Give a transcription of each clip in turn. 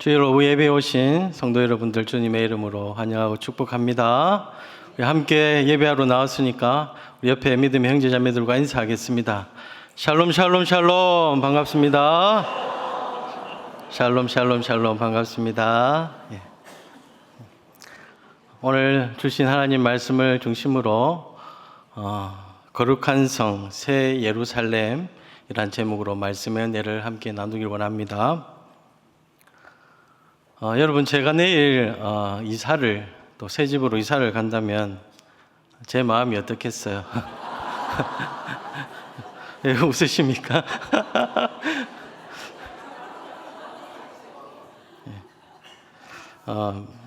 주일로 예배에 오신 성도 여러분들 주님의 이름으로 환영하고 축복합니다. 우리 함께 예배하러 나왔으니까 우리 옆에 믿음의 형제자매들과 인사하겠습니다. 샬롬 샬롬 샬롬 반갑습니다. 샬롬 샬롬 샬롬 반갑습니다. 오늘 주신 하나님 말씀을 중심으로 거룩한 성 새 예루살렘이란 제목으로 말씀의 은혜를 함께 나누길 원합니다. 여러분, 제가 내일 이사를 또 새 집으로 이사를 간다면 제 마음이 어떻겠어요? 왜 웃으십니까?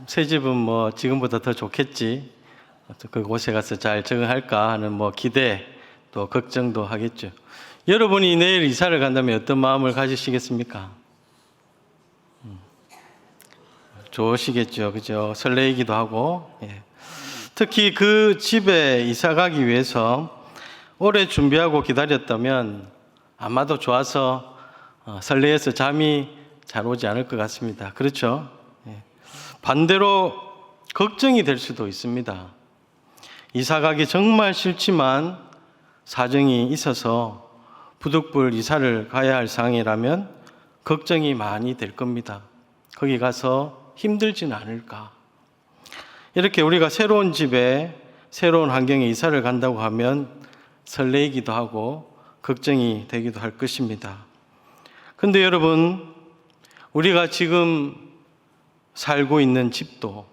새 집은 뭐 지금보다 더 좋겠지, 그곳에 가서 잘 적응할까 하는 뭐 기대 또 걱정도 하겠죠. 여러분이 내일 이사를 간다면 어떤 마음을 가지시겠습니까? 좋으시겠죠, 그죠? 설레이기도 하고. 특히 그 집에 이사 가기 위해서 오래 준비하고 기다렸다면 아마도 좋아서 설레어서 잠이 잘 오지 않을 것 같습니다. 그렇죠? 반대로 걱정이 될 수도 있습니다. 이사 가기 정말 싫지만 사정이 있어서 부득불 이사를 가야 할 상황이라면 걱정이 많이 될 겁니다. 거기 가서 힘들지는 않을까. 이렇게 우리가 새로운 집에 새로운 환경에 이사를 간다고 하면 설레이기도 하고 걱정이 되기도 할 것입니다. 그런데 여러분, 우리가 지금 살고 있는 집도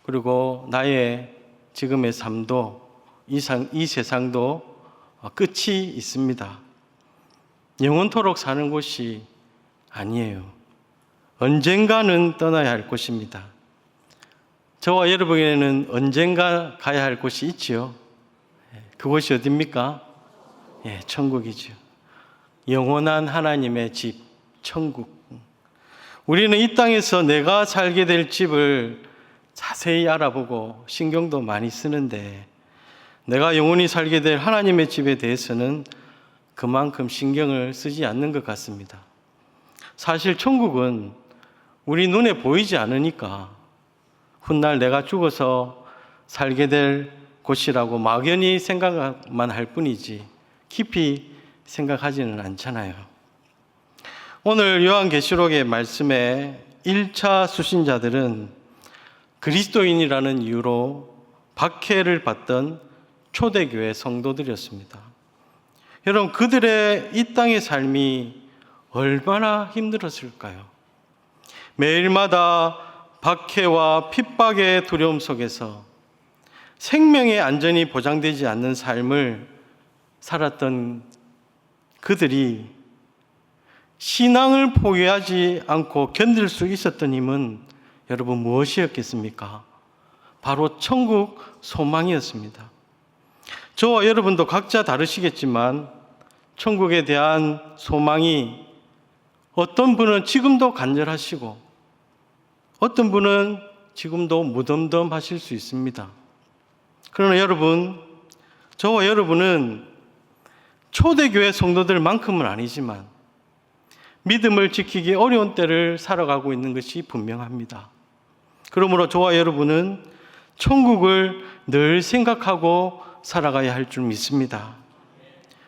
그리고 나의 지금의 삶도 이 세상도 끝이 있습니다. 영원토록 사는 곳이 아니에요. 언젠가는 떠나야 할 곳입니다. 저와 여러분에게는 언젠가 가야 할 곳이 있지요. 그곳이 어디입니까? 천국이죠. 영원한 하나님의 집, 천국. 우리는 이 땅에서 내가 살게 될 집을 자세히 알아보고 신경도 많이 쓰는데 내가 영원히 살게 될 하나님의 집에 대해서는 그만큼 신경을 쓰지 않는 것 같습니다. 사실 천국은 우리 눈에 보이지 않으니까 훗날 내가 죽어서 살게 될 곳이라고 막연히 생각만 할 뿐이지 깊이 생각하지는 않잖아요. 오늘 요한계시록의 말씀에 1차 수신자들은 그리스도인이라는 이유로 박해를 받던 초대교회 성도들이었습니다. 여러분, 그들의 이 땅의 삶이 얼마나 힘들었을까요? 매일마다 박해와 핍박의 두려움 속에서 생명의 안전이 보장되지 않는 삶을 살았던 그들이 신앙을 포기하지 않고 견딜 수 있었던 힘은 여러분 무엇이었겠습니까? 바로 천국 소망이었습니다. 저와 여러분도 각자 다르시겠지만 천국에 대한 소망이 어떤 분은 지금도 간절하시고 어떤 분은 지금도 무덤덤하실 수 있습니다. 그러나 여러분, 저와 여러분은 초대교회 성도들만큼은 아니지만 믿음을 지키기 어려운 때를 살아가고 있는 것이 분명합니다. 그러므로 저와 여러분은 천국을 늘 생각하고 살아가야 할 줄 믿습니다.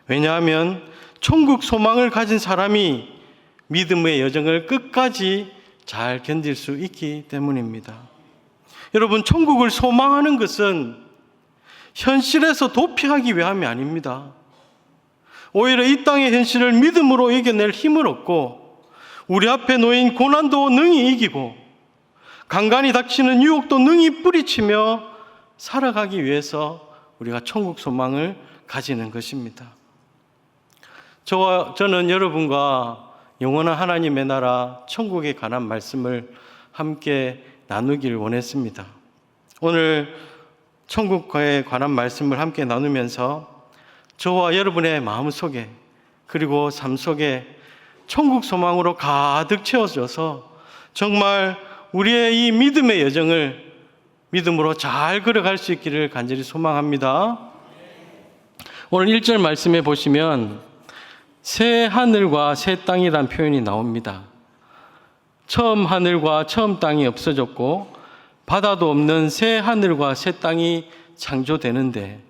왜냐하면 천국 소망을 가진 사람이 믿음의 여정을 끝까지 잘 견딜 수 있기 때문입니다. 여러분, 천국을 소망하는 것은 현실에서 도피하기 위함이 아닙니다. 오히려 이 땅의 현실을 믿음으로 이겨낼 힘을 얻고 우리 앞에 놓인 고난도 능히 이기고 간간히 닥치는 유혹도 능히 뿌리치며 살아가기 위해서 우리가 천국 소망을 가지는 것입니다. 저는 여러분과 영원한 하나님의 나라 천국에 관한 말씀을 함께 나누길 원했습니다. 오늘 천국에 관한 말씀을 함께 나누면서 저와 여러분의 마음속에 그리고 삶 속에 천국 소망으로 가득 채워져서 정말 우리의 이 믿음의 여정을 믿음으로 잘 걸어갈 수 있기를 간절히 소망합니다. 오늘 1절 말씀에 보시면 새 하늘과 새 땅이란 표현이 나옵니다. 처음 하늘과 처음 땅이 없어졌고 바다도 없는 새 하늘과 새 땅이 창조되는데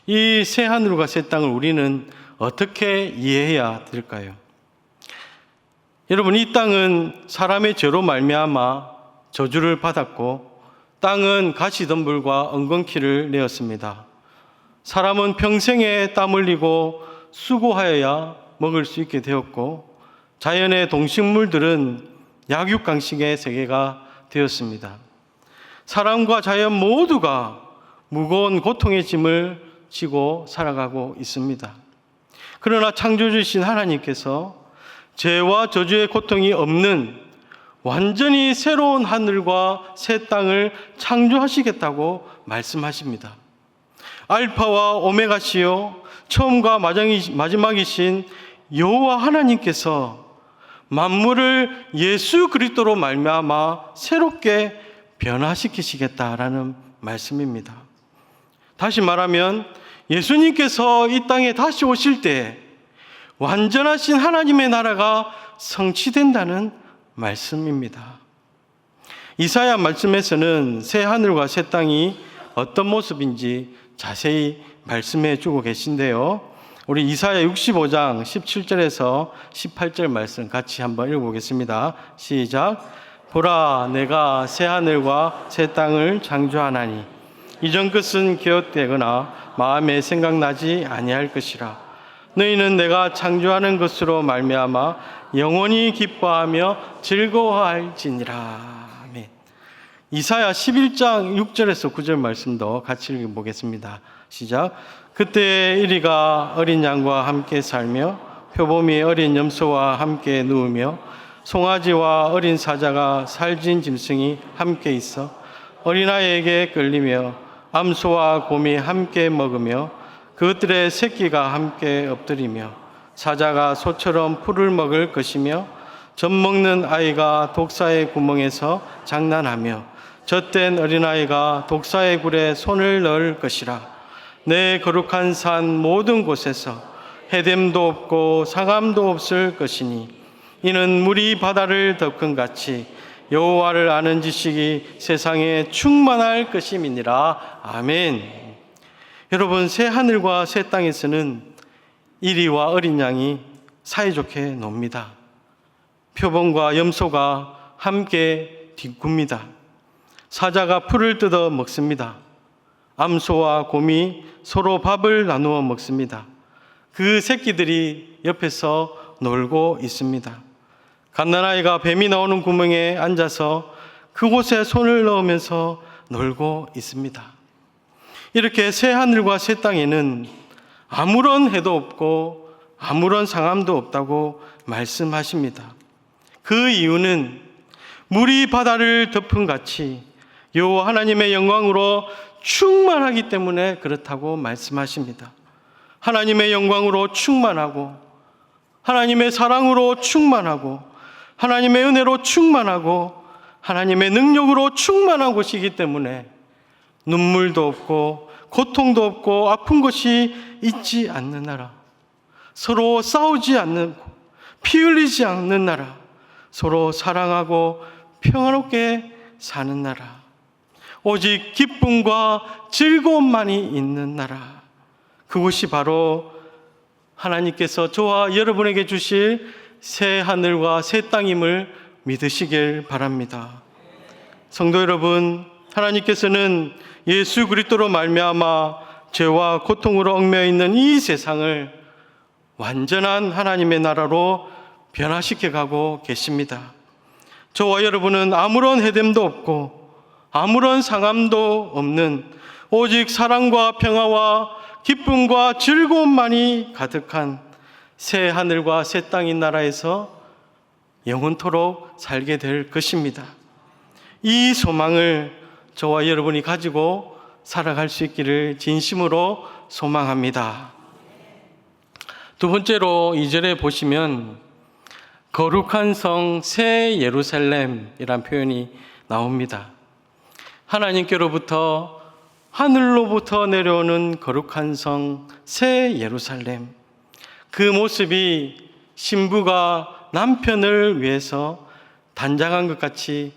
이 새 하늘과 새 땅을 우리는 어떻게 이해해야 될까요? 여러분, 이 땅은 사람의 죄로 말미암아 저주를 받았고 땅은 가시덤불과 엉겅퀴를 내었습니다. 사람은 평생에 땀 흘리고 수고하여야 먹을 수 있게 되었고 자연의 동식물들은 약육강식의 세계가 되었습니다. 사람과 자연 모두가 무거운 고통의 짐을 지고 살아가고 있습니다. 그러나 창조주신 하나님께서 죄와 저주의 고통이 없는 완전히 새로운 하늘과 새 땅을 창조하시겠다고 말씀하십니다. 알파와 오메가시요 처음과 마지막이신 여호와 하나님께서 만물을 예수 그리스도로 말미암아 새롭게 변화시키시겠다라는 말씀입니다. 다시 말하면 예수님께서 이 땅에 다시 오실 때 완전하신 하나님의 나라가 성취된다는 말씀입니다. 이사야 말씀에서는 새 하늘과 새 땅이 어떤 모습인지 자세히 말씀해 주고 계신데요. 우리 이사야 65장 17절에서 18절 말씀 같이 한번 읽어보겠습니다. 시작. 보라, 내가 새 하늘과 새 땅을 창조하나니 이전 것은 기억되거나 마음에 생각나지 아니할 것이라. 너희는 내가 창조하는 것으로 말미암아 영원히 기뻐하며 즐거워할지니라. 아멘. 이사야 11장 6절에서 9절 말씀도 같이 읽어보겠습니다. 시작. 그때 이리가 어린 양과 함께 살며 표범이 어린 염소와 함께 누우며 송아지와 어린 사자가 살진 짐승이 함께 있어 어린아이에게 끌리며 암소와 곰이 함께 먹으며 그것들의 새끼가 함께 엎드리며 사자가 소처럼 풀을 먹을 것이며 젖 먹는 아이가 독사의 구멍에서 장난하며 젖된 어린아이가 독사의 굴에 손을 넣을 것이라. 내 거룩한 산 모든 곳에서 해됨도 없고 상함도 없을 것이니 이는 물이 바다를 덮은 같이 여호와를 아는 지식이 세상에 충만할 것임이니라. 아멘. 여러분, 새 하늘과 새 땅에서는 이리와 어린 양이 사이좋게 놉니다. 표범과 염소가 함께 뒹굽니다. 사자가 풀을 뜯어 먹습니다. 암소와 곰이 서로 밥을 나누어 먹습니다. 그 새끼들이 옆에서 놀고 있습니다. 갓난아이가 뱀이 나오는 구멍에 앉아서 그곳에 손을 넣으면서 놀고 있습니다. 이렇게 새 하늘과 새 땅에는 아무런 해도 없고 아무런 상함도 없다고 말씀하십니다. 그 이유는 물이 바다를 덮은 같이 여호와 하나님의 영광으로 충만하기 때문에 그렇다고 말씀하십니다. 하나님의 영광으로 충만하고 하나님의 사랑으로 충만하고 하나님의 은혜로 충만하고 하나님의 능력으로 충만한 곳이기 때문에 눈물도 없고 고통도 없고 아픈 것이 있지 않는 나라, 서로 싸우지 않는, 피 흘리지 않는 나라, 서로 사랑하고 평화롭게 사는 나라, 오직 기쁨과 즐거움만이 있는 나라, 그곳이 바로 하나님께서 저와 여러분에게 주실 새 하늘과 새 땅임을 믿으시길 바랍니다. 성도 여러분, 하나님께서는 예수 그리스도로 말미암아 죄와 고통으로 얽매여 있는 이 세상을 완전한 하나님의 나라로 변화시켜 가고 계십니다. 저와 여러분은 아무런 해됨도 없고 아무런 상함도 없는 오직 사랑과 평화와 기쁨과 즐거움만이 가득한 새 하늘과 새 땅인 나라에서 영원토록 살게 될 것입니다. 이 소망을 저와 여러분이 가지고 살아갈 수 있기를 진심으로 소망합니다. 두 번째로 2절에 보시면 거룩한 성 새 예루살렘이란 표현이 나옵니다. 하나님께로부터 하늘로부터 내려오는 거룩한 성 새 예루살렘, 그 모습이 신부가 남편을 위해서 단장한 것 같이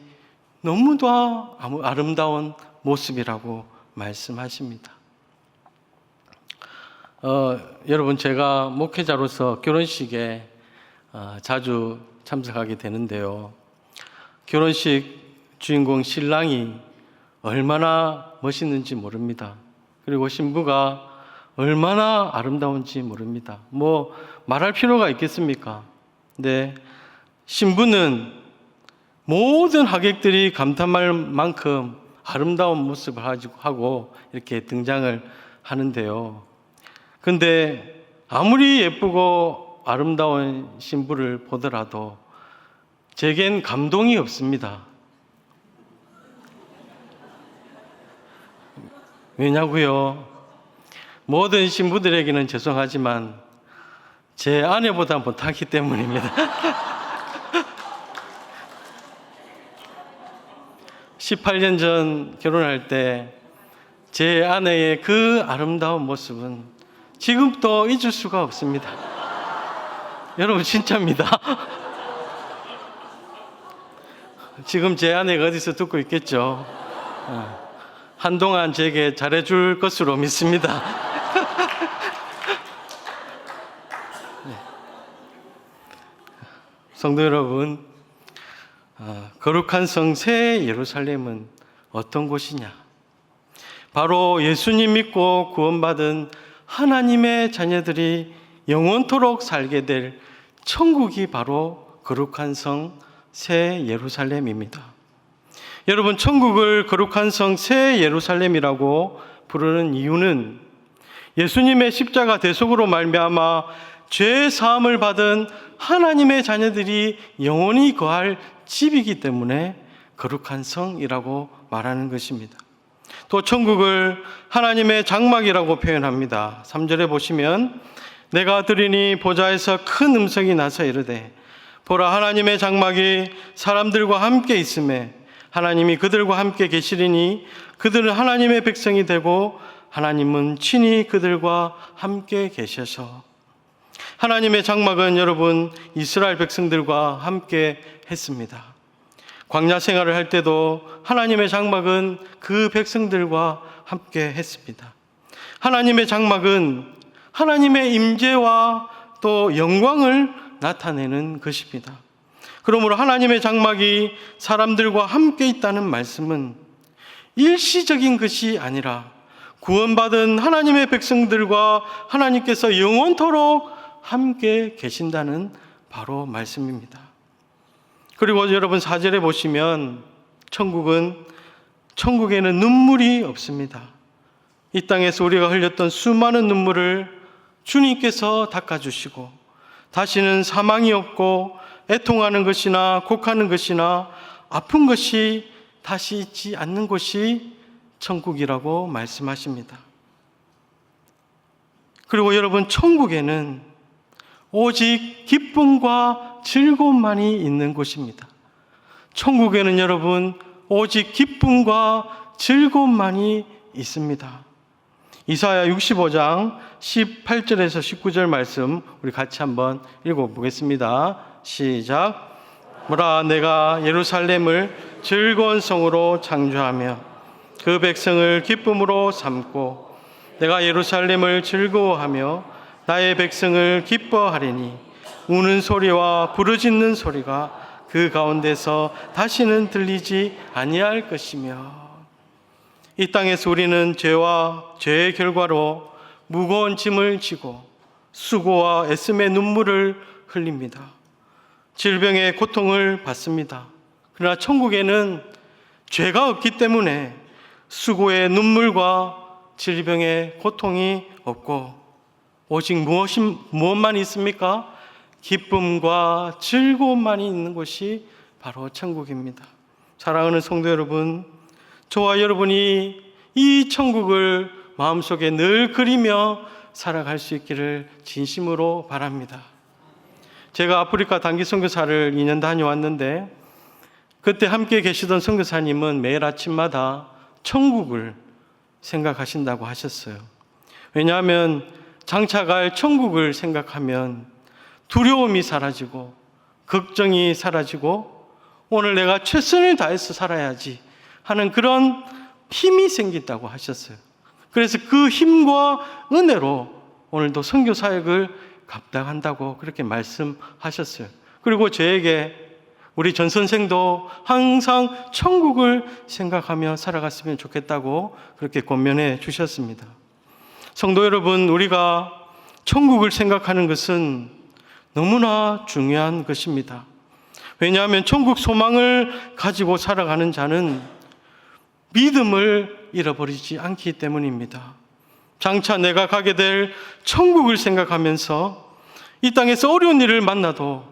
너무도 아름다운 모습이라고 말씀하십니다. 여러분, 제가 목회자로서 결혼식에 자주 참석하게 되는데요. 결혼식 주인공 신랑이 얼마나 멋있는지 모릅니다. 그리고 신부가 얼마나 아름다운지 모릅니다. 뭐 말할 필요가 있겠습니까? 근데 신부는 모든 하객들이 감탄할 만큼 아름다운 모습을 하고 이렇게 등장을 하는데요. 근데 아무리 예쁘고 아름다운 신부를 보더라도 제겐 감동이 없습니다. 왜냐고요? 모든 신부들에게는 죄송하지만 제 아내보다 못하기 때문입니다. 18년 전 결혼할 때 제 아내의 그 아름다운 모습은 지금도 잊을 수가 없습니다. 여러분, 진짜입니다. 지금 제 아내가 어디서 듣고 있겠죠? 한동안 제게 잘해줄 것으로 믿습니다. 네. 성도 여러분, 거룩한 성 새 예루살렘은 어떤 곳이냐? 바로 예수님 믿고 구원받은 하나님의 자녀들이 영원토록 살게 될 천국이 바로 거룩한 성 새 예루살렘입니다. 여러분, 천국을 거룩한 성 새 예루살렘이라고 부르는 이유는 예수님의 십자가 대속으로 말미암아 죄 사함을 받은 하나님의 자녀들이 영원히 거할 집이기 때문에 거룩한 성이라고 말하는 것입니다. 또 천국을 하나님의 장막이라고 표현합니다. 3절에 보시면 내가 들으니 보좌에서 큰 음성이 나서 이르되 보라, 하나님의 장막이 사람들과 함께 있음에 하나님이 그들과 함께 계시리니 그들은 하나님의 백성이 되고 하나님은 친히 그들과 함께 계셔서. 하나님의 장막은 여러분 이스라엘 백성들과 함께 했습니다. 광야 생활을 할 때도 하나님의 장막은 그 백성들과 함께 했습니다. 하나님의 장막은 하나님의 임재와 또 영광을 나타내는 것입니다. 그러므로 하나님의 장막이 사람들과 함께 있다는 말씀은 일시적인 것이 아니라 구원받은 하나님의 백성들과 하나님께서 영원토록 함께 계신다는 바로 말씀입니다. 그리고 여러분 4절에 보시면 천국에는 눈물이 없습니다. 이 땅에서 우리가 흘렸던 수많은 눈물을 주님께서 닦아주시고 다시는 사망이 없고 애통하는 것이나 곡하는 것이나 아픈 것이 다시 있지 않는 곳이 천국이라고 말씀하십니다. 그리고 여러분, 천국에는 오직 기쁨과 즐거움만이 있는 곳입니다. 천국에는 여러분 오직 기쁨과 즐거움만이 있습니다. 이사야 65장 18절에서 19절 말씀 우리 같이 한번 읽어보겠습니다. 시작. 보라, 내가 예루살렘을 즐거운 성으로 창조하며 그 백성을 기쁨으로 삼고 내가 예루살렘을 즐거워하며 나의 백성을 기뻐하리니 우는 소리와 부르짖는 소리가 그 가운데서 다시는 들리지 아니할 것이며. 이 땅에서 우리는 죄와 죄의 결과로 무거운 짐을 지고 수고와 애씀의 눈물을 흘립니다. 질병의 고통을 받습니다. 그러나 천국에는 죄가 없기 때문에 수고의 눈물과 질병의 고통이 없고 오직 무엇만 있습니까? 기쁨과 즐거움만이 있는 곳이 바로 천국입니다. 사랑하는 성도 여러분, 저와 여러분이 이 천국을 마음속에 늘 그리며 살아갈 수 있기를 진심으로 바랍니다. 제가 아프리카 단기 선교사를 2년 다녀왔는데 그때 함께 계시던 선교사님은 매일 아침마다 천국을 생각하신다고 하셨어요. 왜냐하면 장차갈 천국을 생각하면 두려움이 사라지고 걱정이 사라지고 오늘 내가 최선을 다해서 살아야지 하는 그런 힘이 생긴다고 하셨어요. 그래서 그 힘과 은혜로 오늘도 선교 사역을 감당한다고 그렇게 말씀하셨어요. 그리고 저에게 우리 전 선생도 항상 천국을 생각하며 살아갔으면 좋겠다고 그렇게 권면해 주셨습니다. 성도 여러분, 우리가 천국을 생각하는 것은 너무나 중요한 것입니다. 왜냐하면 천국 소망을 가지고 살아가는 자는 믿음을 잃어버리지 않기 때문입니다. 장차 내가 가게 될 천국을 생각하면서 이 땅에서 어려운 일을 만나도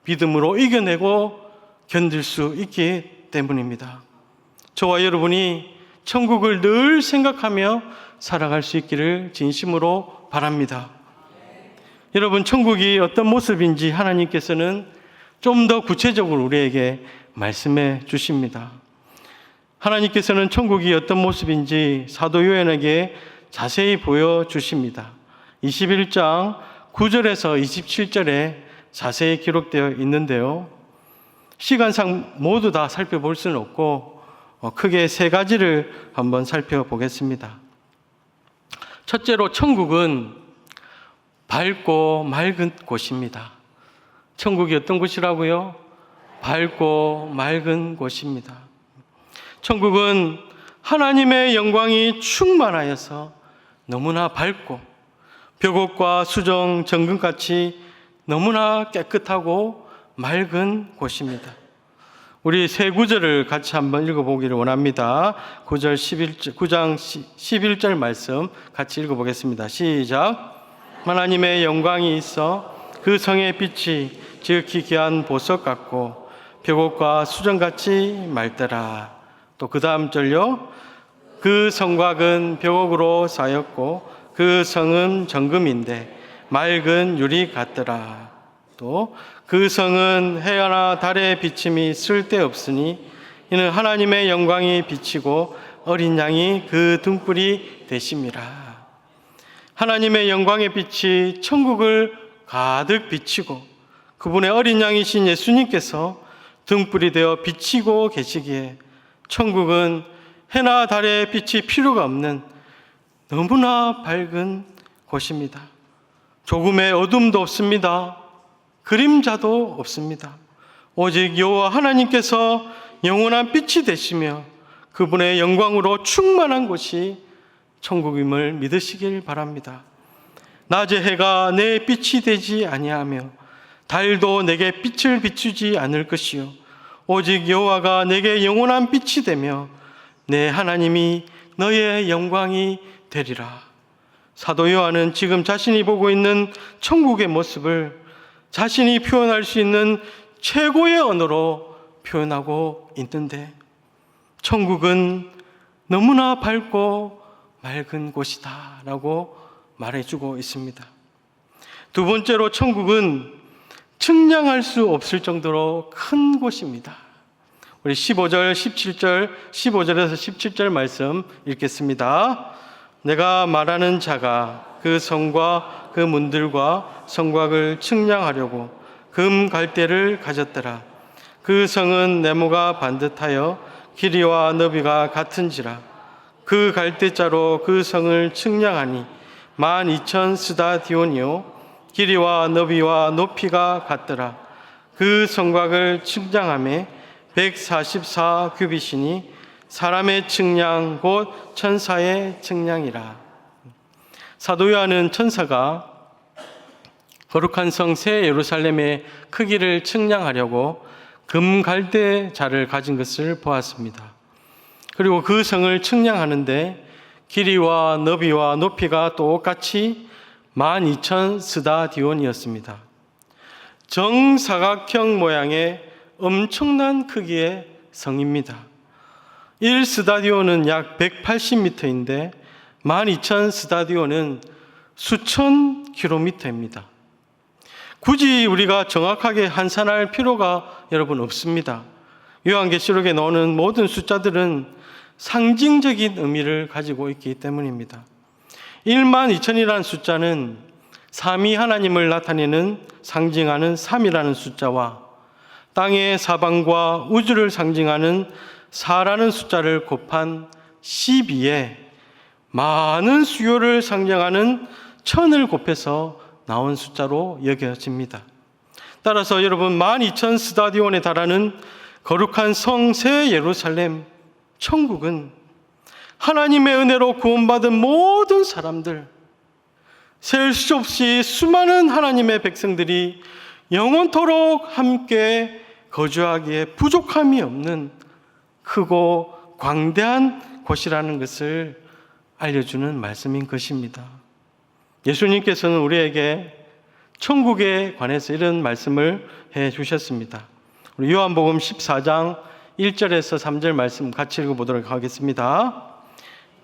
믿음으로 이겨내고 견딜 수 있기 때문입니다. 저와 여러분이 천국을 늘 생각하며 살아갈 수 있기를 진심으로 바랍니다. 여러분, 천국이 어떤 모습인지 하나님께서는 좀 더 구체적으로 우리에게 말씀해 주십니다. 하나님께서는 천국이 어떤 모습인지 사도 요한에게 자세히 보여주십니다. 21장 9절에서 27절에 자세히 기록되어 있는데요. 시간상 모두 다 살펴볼 수는 없고 크게 세 가지를 한번 살펴보겠습니다. 첫째로 천국은 밝고 맑은 곳입니다. 천국이 어떤 곳이라고요? 밝고 맑은 곳입니다. 천국은 하나님의 영광이 충만하여서 너무나 밝고 벽옥과 수정, 정금같이 너무나 깨끗하고 맑은 곳입니다. 우리 세 구절을 같이 한번 읽어보기를 원합니다. 9장 11절 말씀 같이 읽어보겠습니다. 시작. 하나님의 영광이 있어 그 성의 빛이 지극히 귀한 보석 같고 벽옥과 수정같이 맑더라. 또 그 다음 절요. 그 성곽은 벽옥으로 쌓였고 그 성은 정금인데 맑은 유리 같더라. 또 그 성은 해나 달의 비침이 쓸데없으니 이는 하나님의 영광이 비치고 어린 양이 그 등불이 되심이라. 하나님의 영광의 빛이 천국을 가득 비치고 그분의 어린 양이신 예수님께서 등불이 되어 비치고 계시기에 천국은 해나 달의 빛이 필요가 없는 너무나 밝은 곳입니다. 조금의 어둠도 없습니다. 그림자도 없습니다. 오직 여호와 하나님께서 영원한 빛이 되시며 그분의 영광으로 충만한 곳이 천국임을 믿으시길 바랍니다. 낮의 해가 내 빛이 되지 아니하며 달도 내게 빛을 비추지 않을 것이요 오직 여호와가 내게 영원한 빛이 되며 내 하나님이 너의 영광이 되리라. 사도 요한은 지금 자신이 보고 있는 천국의 모습을 자신이 표현할 수 있는 최고의 언어로 표현하고 있는데 천국은 너무나 밝고 맑은 곳이다 라고 말해주고 있습니다. 두 번째로 천국은 측량할 수 없을 정도로 큰 곳입니다. 우리 15절, 17절, 15절에서 17절 말씀 읽겠습니다. 내가 말하는 자가 그 성과 그 문들과 성곽을 측량하려고 금 갈대를 가졌더라. 그 성은 네모가 반듯하여 길이와 너비가 같은지라. 그 갈대자로 그 성을 측량하니 12,000 스다디온이요 길이와 너비와 높이가 같더라. 그 성곽을 측량함에 144 규빗이니 사람의 측량 곧 천사의 측량이라. 사도 요한은 천사가 거룩한 성 새 예루살렘의 크기를 측량하려고 금갈대자를 가진 것을 보았습니다. 그리고 그 성을 측량하는데 길이와 너비와 높이가 똑같이 12,000 스다디온이었습니다. 정사각형 모양의 엄청난 크기의 성입니다. 1스다디온은 약 180m인데 12,000 스다디온은 수천 킬로미터입니다. 굳이 우리가 정확하게 환산할 필요가 여러분 없습니다. 요한계시록에 나오는 모든 숫자들은 상징적인 의미를 가지고 있기 때문입니다. 12,000이라는 숫자는 삼위 하나님을 나타내는 상징하는 3이라는 숫자와 땅의 사방과 우주를 상징하는 4라는 숫자를 곱한 12에 많은 수요를 상징하는 1000을 곱해서 나온 숫자로 여겨집니다. 따라서 여러분 12,000 스타디온에 달하는 거룩한 성 새 예루살렘 천국은 하나님의 은혜로 구원받은 모든 사람들, 셀 수 없이 수많은 하나님의 백성들이 영원토록 함께 거주하기에 부족함이 없는 크고 광대한 곳이라는 것을 알려주는 말씀인 것입니다. 예수님께서는 우리에게 천국에 관해서 이런 말씀을 해 주셨습니다. 우리 요한복음 14장 1절에서 3절 말씀 같이 읽어보도록 하겠습니다.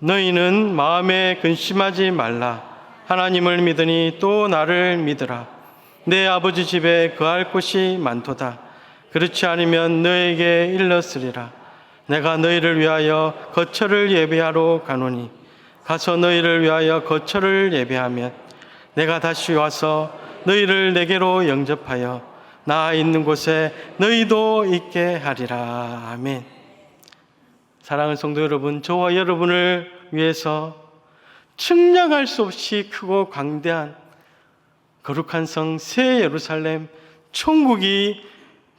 너희는 마음에 근심하지 말라. 하나님을 믿으니 또 나를 믿으라. 내 아버지 집에 거할 곳이 많도다. 그렇지 않으면 너에게 일렀으리라. 내가 너희를 위하여 거처를 예비하러 가노니 가서 너희를 위하여 거처를 예비하면 내가 다시 와서 너희를 내게로 영접하여 나 있는 곳에 너희도 있게 하리라. 아멘. 사랑하는 성도 여러분, 저와 여러분을 위해서 측량할 수 없이 크고 광대한 거룩한 성 새 예루살렘 천국이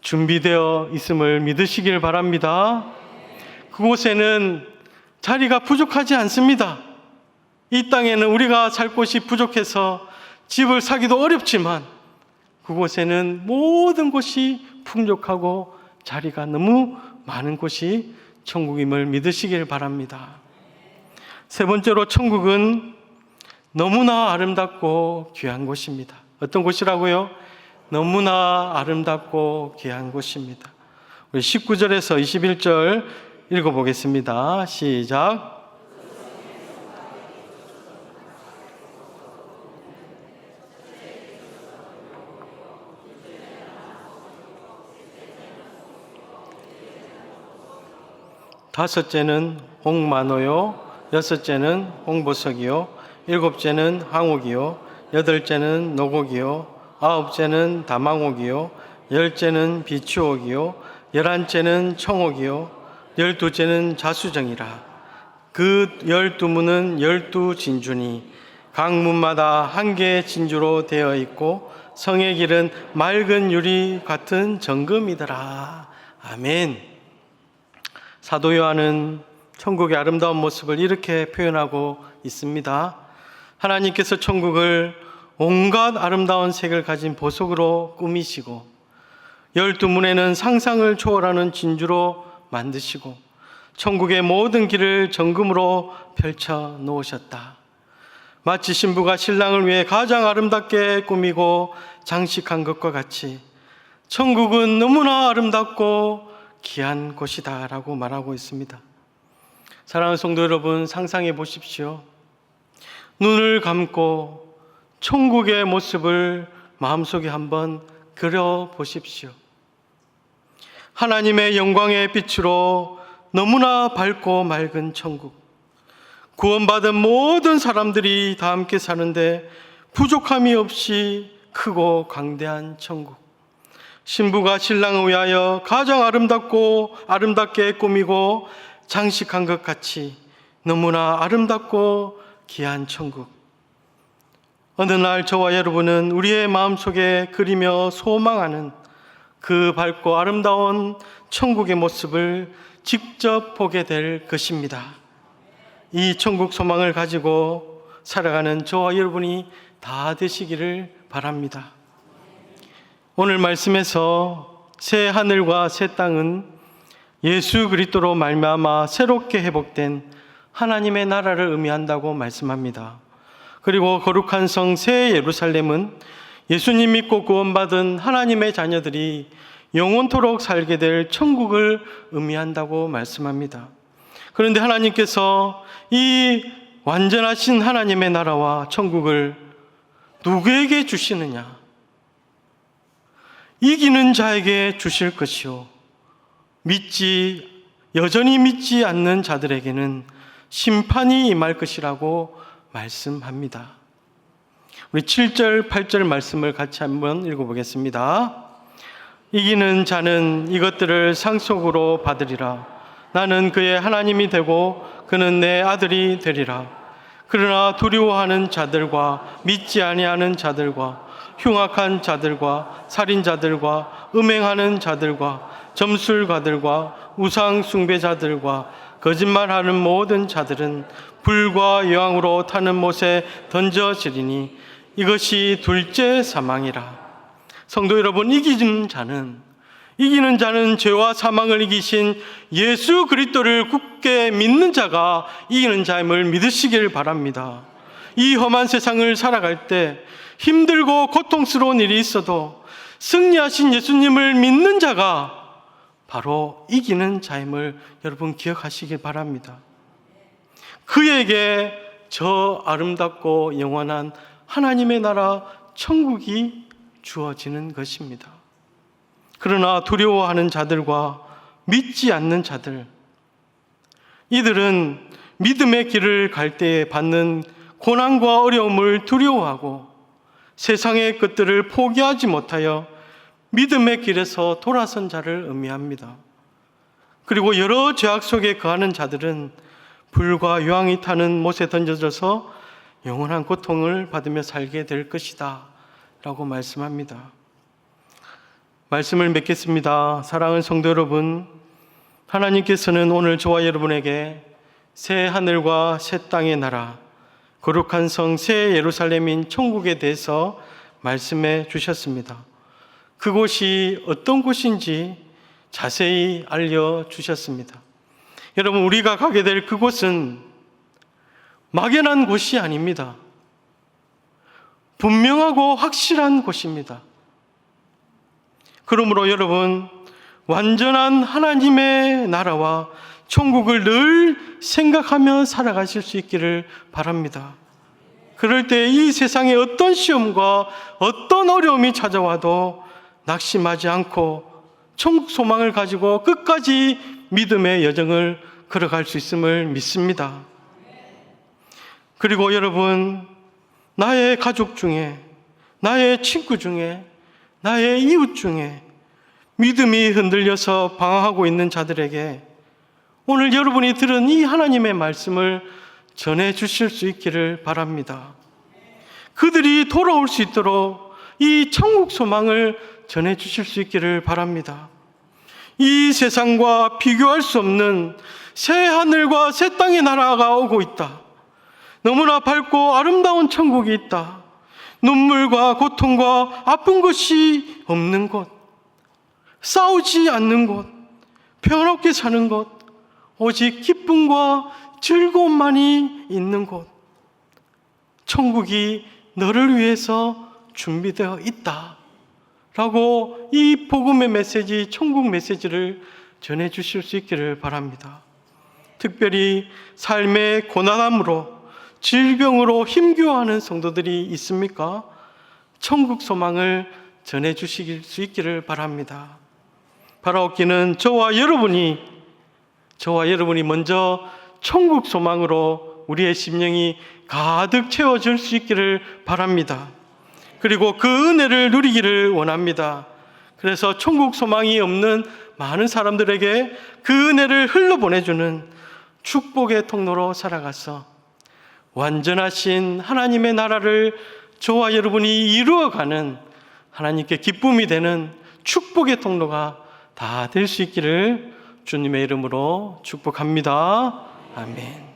준비되어 있음을 믿으시길 바랍니다. 그곳에는 자리가 부족하지 않습니다. 이 땅에는 우리가 살 곳이 부족해서 집을 사기도 어렵지만 그곳에는 모든 곳이 풍족하고 자리가 너무 많은 곳이 천국임을 믿으시길 바랍니다. 세 번째로 천국은 너무나 아름답고 귀한 곳입니다. 어떤 곳이라고요? 너무나 아름답고 귀한 곳입니다. 우리 19절에서 21절 읽어보겠습니다. 시작. 다섯째는 홍만호요, 여섯째는 홍보석이요, 일곱째는 황옥이요, 여덟째는 노곡이요, 아홉째는 다망옥이요, 열째는 비추옥이요, 11째는 청옥이요, 12째는 자수정이라. 그 12문은 12진주니 각 문마다 한 개의 진주로 되어 있고 성의 길은 맑은 유리 같은 정금이더라. 아멘. 사도 요한은 천국의 아름다운 모습을 이렇게 표현하고 있습니다. 하나님께서 천국을 온갖 아름다운 색을 가진 보석으로 꾸미시고 12문에는 상상을 초월하는 진주로 만드시고 천국의 모든 길을 정금으로 펼쳐 놓으셨다. 마치 신부가 신랑을 위해 가장 아름답게 꾸미고 장식한 것과 같이 천국은 너무나 아름답고 귀한 곳이다 라고 말하고 있습니다. 사랑하는 성도 여러분, 상상해 보십시오. 눈을 감고 천국의 모습을 마음속에 한번 그려 보십시오. 하나님의 영광의 빛으로 너무나 밝고 맑은 천국, 구원받은 모든 사람들이 다 함께 사는데 부족함이 없이 크고 광대한 천국, 신부가 신랑을 위하여 가장 아름답게 꾸미고 장식한 것 같이 너무나 아름답고 귀한 천국. 어느 날 저와 여러분은 우리의 마음속에 그리며 소망하는 그 밝고 아름다운 천국의 모습을 직접 보게 될 것입니다. 이 천국 소망을 가지고 살아가는 저와 여러분이 다 되시기를 바랍니다. 오늘 말씀에서 새 하늘과 새 땅은 예수 그리스도로 말미암아 새롭게 회복된 하나님의 나라를 의미한다고 말씀합니다. 그리고 거룩한 성 새 예루살렘은 예수님 믿고 구원받은 하나님의 자녀들이 영원토록 살게 될 천국을 의미한다고 말씀합니다. 그런데 하나님께서 이 완전하신 하나님의 나라와 천국을 누구에게 주시느냐? 이기는 자에게 주실 것이요, 여전히 믿지 않는 자들에게는 심판이 임할 것이라고 말씀합니다. 우리 7절, 8절 말씀을 같이 한번 읽어보겠습니다. 이기는 자는 이것들을 상속으로 받으리라. 나는 그의 하나님이 되고 그는 내 아들이 되리라. 그러나 두려워하는 자들과 믿지 아니하는 자들과 흉악한 자들과 살인자들과 음행하는 자들과 점술가들과 우상 숭배자들과 거짓말하는 모든 자들은 불과 여왕으로 타는 못에 던져지리니 이것이 둘째 사망이라. 성도 여러분, 이기는 자는 죄와 사망을 이기신 예수 그리스도를 굳게 믿는 자가 이기는 자임을 믿으시길 바랍니다. 이 험한 세상을 살아갈 때 힘들고 고통스러운 일이 있어도 승리하신 예수님을 믿는 자가 바로 이기는 자임을 여러분 기억하시길 바랍니다. 그에게 저 아름답고 영원한 하나님의 나라 천국이 주어지는 것입니다. 그러나 두려워하는 자들과 믿지 않는 자들, 이들은 믿음의 길을 갈 때에 받는 고난과 어려움을 두려워하고 세상의 것들을 포기하지 못하여 믿음의 길에서 돌아선 자를 의미합니다. 그리고 여러 죄악 속에 거하는 자들은 불과 유황이 타는 못에 던져져서 영원한 고통을 받으며 살게 될 것이다 라고 말씀합니다. 말씀을 맺겠습니다. 사랑하는 성도 여러분, 하나님께서는 오늘 저와 여러분에게 새 하늘과 새 땅의 나라, 거룩한 성 새 예루살렘인 천국에 대해서 말씀해 주셨습니다. 그곳이 어떤 곳인지 자세히 알려주셨습니다. 여러분, 우리가 가게 될 그곳은 막연한 곳이 아닙니다. 분명하고 확실한 곳입니다. 그러므로 여러분, 완전한 하나님의 나라와 천국을 늘 생각하며 살아가실 수 있기를 바랍니다. 그럴 때 이 세상에 어떤 시험과 어떤 어려움이 찾아와도 낙심하지 않고 천국 소망을 가지고 끝까지 믿음의 여정을 걸어갈 수 있음을 믿습니다. 그리고 여러분, 나의 가족 중에, 나의 친구 중에, 나의 이웃 중에 믿음이 흔들려서 방황하고 있는 자들에게 오늘 여러분이 들은 이 하나님의 말씀을 전해 주실 수 있기를 바랍니다. 그들이 돌아올 수 있도록 이 천국 소망을 전해 주실 수 있기를 바랍니다. 이 세상과 비교할 수 없는 새 하늘과 새 땅의 나라가 오고 있다. 너무나 밝고 아름다운 천국이 있다. 눈물과 고통과 아픈 것이 없는 곳, 싸우지 않는 곳, 평화롭게 사는 곳, 오직 기쁨과 즐거움만이 있는 곳, 천국이 너를 위해서 준비되어 있다 라고 이 복음의 메시지, 천국 메시지를 전해 주실 수 있기를 바랍니다. 특별히 삶의 고난함으로, 질병으로 힘겨워하는 성도들이 있습니까? 천국 소망을 전해 주실 수 있기를 바랍니다. 바라옵기는 저와 여러분이 먼저 천국 소망으로 우리의 심령이 가득 채워질 수 있기를 바랍니다. 그리고 그 은혜를 누리기를 원합니다. 그래서 천국 소망이 없는 많은 사람들에게 그 은혜를 흘러보내주는 축복의 통로로 살아가서 완전하신 하나님의 나라를 저와 여러분이 이루어가는, 하나님께 기쁨이 되는 축복의 통로가 다 될 수 있기를 주님의 이름으로 축복합니다. 아멘.